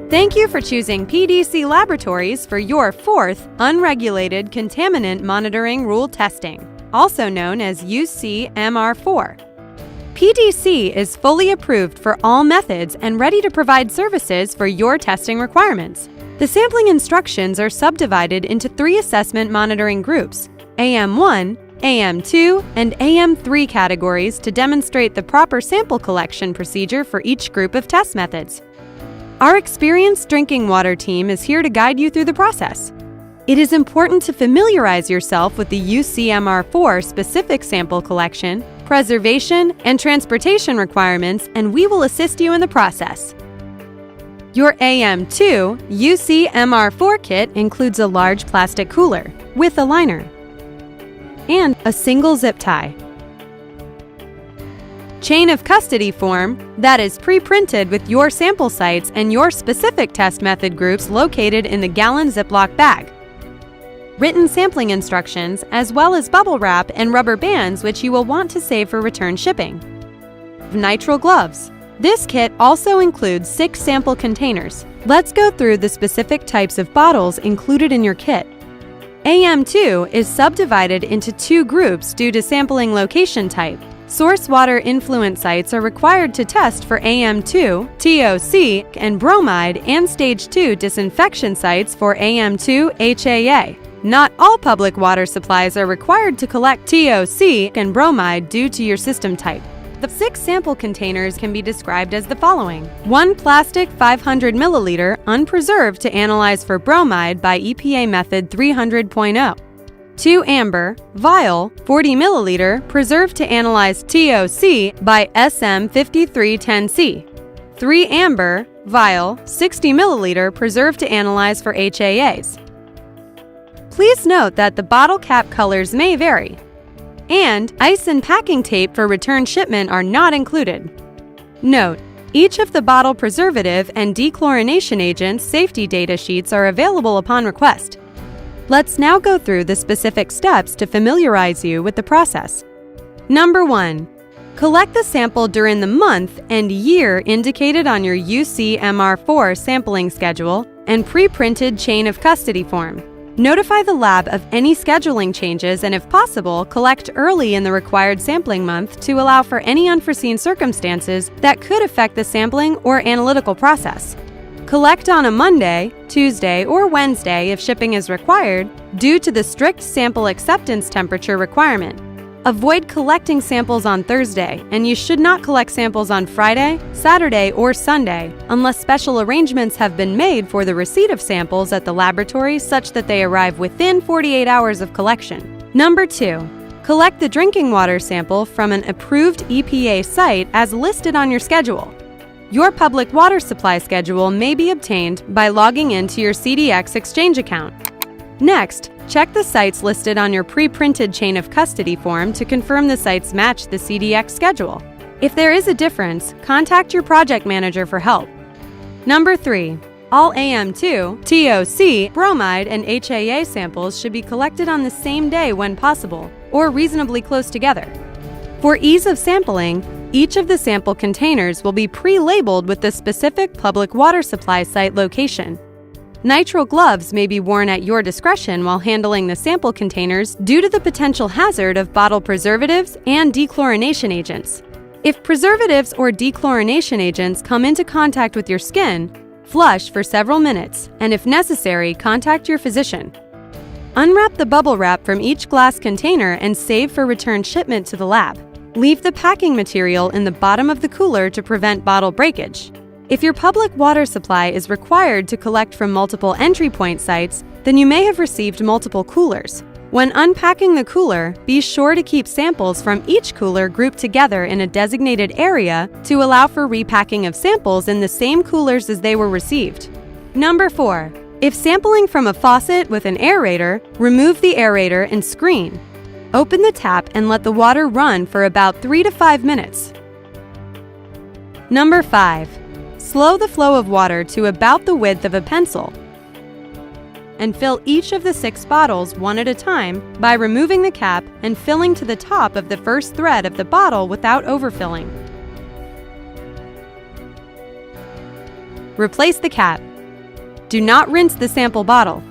Thank you for choosing PDC Laboratories for your fourth Unregulated Contaminant Monitoring Rule testing, also known as UCMR4. PDC is fully approved for all methods and ready to provide services for your testing requirements. The sampling instructions are subdivided into 3 assessment monitoring groups, AM1, AM2, and AM3 categories to demonstrate the proper sample collection procedure for each group of test methods. Our experienced drinking water team is here to guide you through the process. It is important to familiarize yourself with the UCMR4 specific sample collection, preservation, and transportation requirements, and we will assist you in the process. Your AM2 UCMR4 kit includes a large plastic cooler with a liner and a single zip tie. Chain of custody form that is pre-printed with your sample sites and your specific test method groups located in the gallon Ziploc bag. Written sampling instructions, as well as bubble wrap and rubber bands which you will want to save for return shipping. Nitrile gloves. This kit also includes 6 sample containers. Let's go through the specific types of bottles included in your kit. AM2 is subdivided into 2 groups due to sampling location type. Source water influent sites are required to test for AM2, TOC, and bromide, and Stage 2 disinfection sites for AM2 HAA. Not all public water supplies are required to collect TOC and bromide due to your system type. The 6 sample containers can be described as the following: 1 plastic 500 milliliter unpreserved to analyze for bromide by EPA method 300.0. 2 amber, vial, 40 milliliter, preserved to analyze TOC by SM5310C. 3 amber, vial, 60 milliliter, preserved to analyze for HAAs. Please note that the bottle cap colors may vary, and ice and packing tape for return shipment are not included. Note: each of the bottle preservative and dechlorination agents safety data sheets are available upon request. Let's now go through the specific steps to familiarize you with the process. Number 1. Collect the sample during the month and year indicated on your UCMR4 sampling schedule and pre-printed chain of custody form. Notify the lab of any scheduling changes and, if possible, collect early in the required sampling month to allow for any unforeseen circumstances that could affect the sampling or analytical process. Collect on a Monday, Tuesday, or Wednesday if shipping is required due to the strict sample acceptance temperature requirement. Avoid collecting samples on Thursday, and you should not collect samples on Friday, Saturday, or Sunday unless special arrangements have been made for the receipt of samples at the laboratory such that they arrive within 48 hours of collection. Number 2. Collect the drinking water sample from an approved EPA site as listed on your schedule. Your public water supply schedule may be obtained by logging into your CDX Exchange account. Next, check the sites listed on your pre-printed chain of custody form to confirm the sites match the CDX schedule. If there is a difference, contact your project manager for help. Number 3. All AM2, TOC, bromide, and HAA samples should be collected on the same day when possible, or reasonably close together. For ease of sampling, each of the sample containers will be pre-labeled with the specific public water supply site location. Nitrile gloves may be worn at your discretion while handling the sample containers due to the potential hazard of bottle preservatives and dechlorination agents. If preservatives or dechlorination agents come into contact with your skin, flush for several minutes, and if necessary, contact your physician. Unwrap the bubble wrap from each glass container and save for return shipment to the lab. Leave the packing material in the bottom of the cooler to prevent bottle breakage. If your public water supply is required to collect from multiple entry point sites, then you may have received multiple coolers. When unpacking the cooler, be sure to keep samples from each cooler grouped together in a designated area to allow for repacking of samples in the same coolers as they were received. Number 4. If sampling from a faucet with an aerator, remove the aerator and screen. Open the tap and let the water run for about 3 to 5 minutes. Number 5. Slow the flow of water to about the width of a pencil. and fill each of the 6 bottles one at a time by removing the cap and filling to the top of the first thread of the bottle without overfilling. Replace the cap. Do not rinse the sample bottle.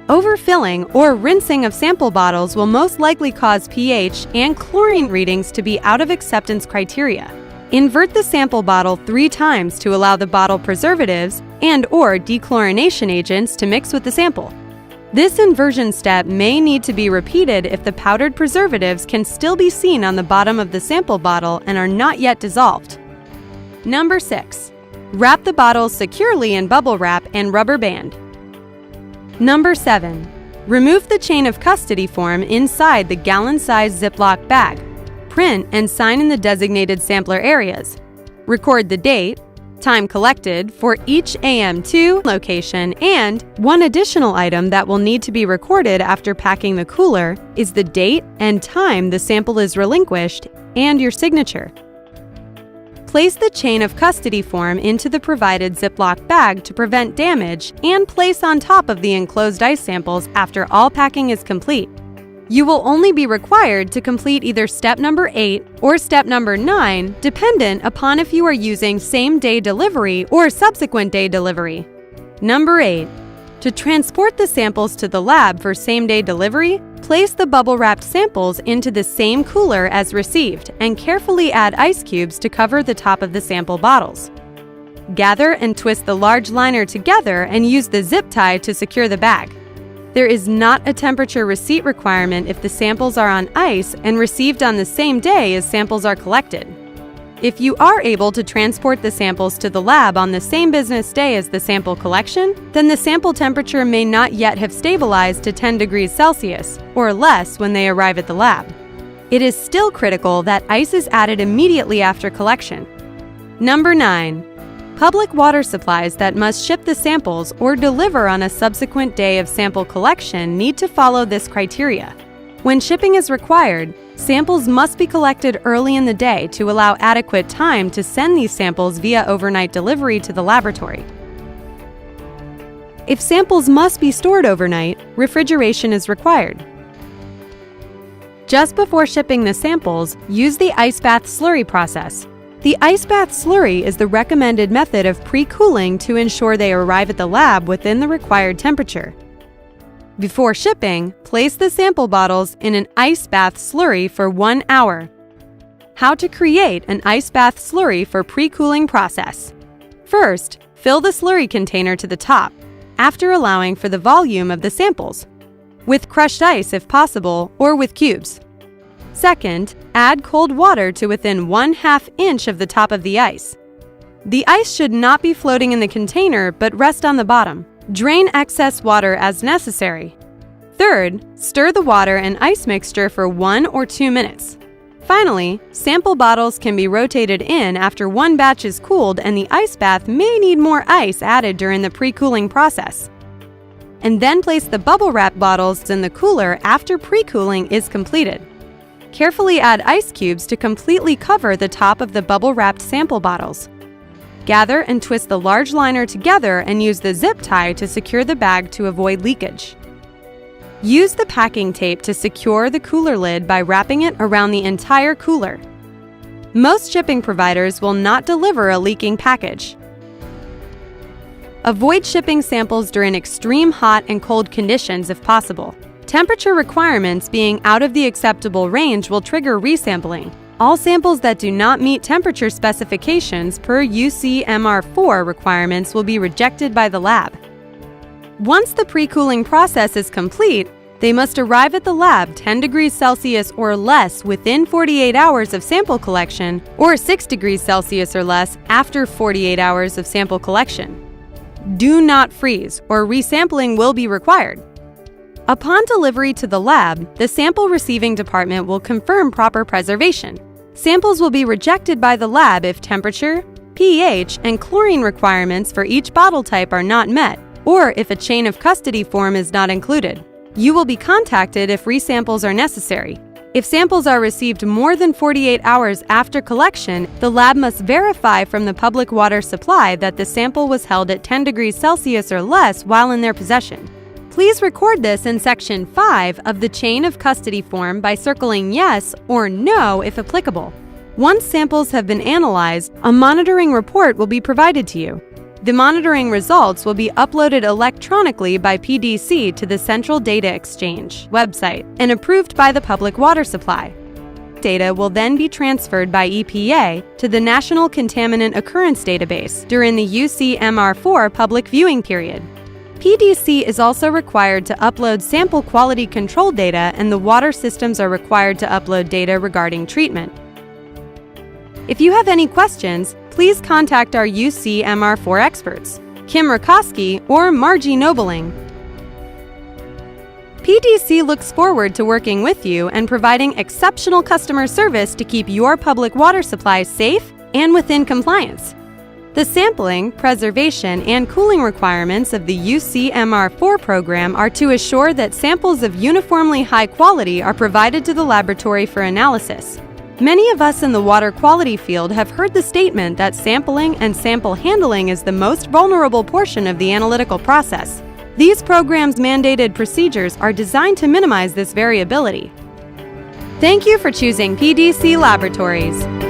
Overfilling or rinsing of sample bottles will most likely cause pH and chlorine readings to be out of acceptance criteria. Invert the sample bottle 3 times to allow the bottle preservatives and/or dechlorination agents to mix with the sample. This inversion step may need to be repeated if the powdered preservatives can still be seen on the bottom of the sample bottle and are not yet dissolved. Number 6. Wrap the bottles securely in bubble wrap and rubber band. Number 7. Remove the chain of custody form inside the gallon-sized Ziploc bag. Print and sign in the designated sampler areas. Record the date, time collected for each AM2 location, and one additional item that will need to be recorded after packing the cooler is the date and time the sample is relinquished and your signature. Place the chain of custody form into the provided Ziploc bag to prevent damage and place on top of the enclosed ice samples after all packing is complete. You will only be required to complete either step number 8 or step number 9, dependent upon if you are using same-day delivery or subsequent day delivery. Number 8. To transport the samples to the lab for same-day delivery, place the bubble-wrapped samples into the same cooler as received and carefully add ice cubes to cover the top of the sample bottles. Gather and twist the large liner together and use the zip tie to secure the bag. There is not a temperature receipt requirement if the samples are on ice and received on the same day as samples are collected. If you are able to transport the samples to the lab on the same business day as the sample collection, then the sample temperature may not yet have stabilized to 10 degrees Celsius or less when they arrive at the lab. It is still critical that ice is added immediately after collection. Number 9. Public water supplies that must ship the samples or deliver on a subsequent day of sample collection need to follow this criteria. When shipping is required, samples must be collected early in the day to allow adequate time to send these samples via overnight delivery to the laboratory. If samples must be stored overnight, refrigeration is required. Just before shipping the samples, use the ice bath slurry process. The ice bath slurry is the recommended method of pre-cooling to ensure they arrive at the lab within the required temperature. Before shipping, place the sample bottles in an ice bath slurry for 1 hour. How to create an ice bath slurry for pre-cooling process. First, fill the slurry container to the top, after allowing for the volume of the samples, with crushed ice if possible, or with cubes. Second, add cold water to within 1/2 inch of the top of the ice. The ice should not be floating in the container but rest on the bottom. Drain excess water as necessary. Third, stir the water and ice mixture for 1 or 2 minutes. Finally, sample bottles can be rotated in after one batch is cooled and the ice bath may need more ice added during the pre-cooling process. And then place the bubble wrap bottles in the cooler after pre-cooling is completed. Carefully add ice cubes to completely cover the top of the bubble-wrapped sample bottles. Gather and twist the large liner together and use the zip tie to secure the bag to avoid leakage. Use the packing tape to secure the cooler lid by wrapping it around the entire cooler. Most shipping providers will not deliver a leaking package. Avoid shipping samples during extreme hot and cold conditions if possible. Temperature requirements being out of the acceptable range will trigger resampling. All samples that do not meet temperature specifications per UCMR4 requirements will be rejected by the lab. Once the pre-cooling process is complete, they must arrive at the lab 10 degrees Celsius or less within 48 hours of sample collection, or 6 degrees Celsius or less after 48 hours of sample collection. Do not freeze, or resampling will be required. Upon delivery to the lab, the sample receiving department will confirm proper preservation. Samples will be rejected by the lab if temperature, pH, and chlorine requirements for each bottle type are not met, or if a chain of custody form is not included. You will be contacted if resamples are necessary. If samples are received more than 48 hours after collection, the lab must verify from the public water supply that the sample was held at 10 degrees Celsius or less while in their possession. Please record this in Section 5 of the Chain of Custody form by circling yes or no if applicable. Once samples have been analyzed, a monitoring report will be provided to you. The monitoring results will be uploaded electronically by PDC to the Central Data Exchange website and approved by the public water supply. Data will then be transferred by EPA to the National Contaminant Occurrence Database during the UCMR4 public viewing period. PDC is also required to upload sample quality control data, and the water systems are required to upload data regarding treatment. If you have any questions, please contact our UCMR4 experts, Kim Rakoski or Margie Nobling. PDC looks forward to working with you and providing exceptional customer service to keep your public water supply safe and within compliance. The sampling, preservation, and cooling requirements of the UCMR4 program are to assure that samples of uniformly high quality are provided to the laboratory for analysis. Many of us in the water quality field have heard the statement that sampling and sample handling is the most vulnerable portion of the analytical process. These programs' mandated procedures are designed to minimize this variability. Thank you for choosing PDC Laboratories.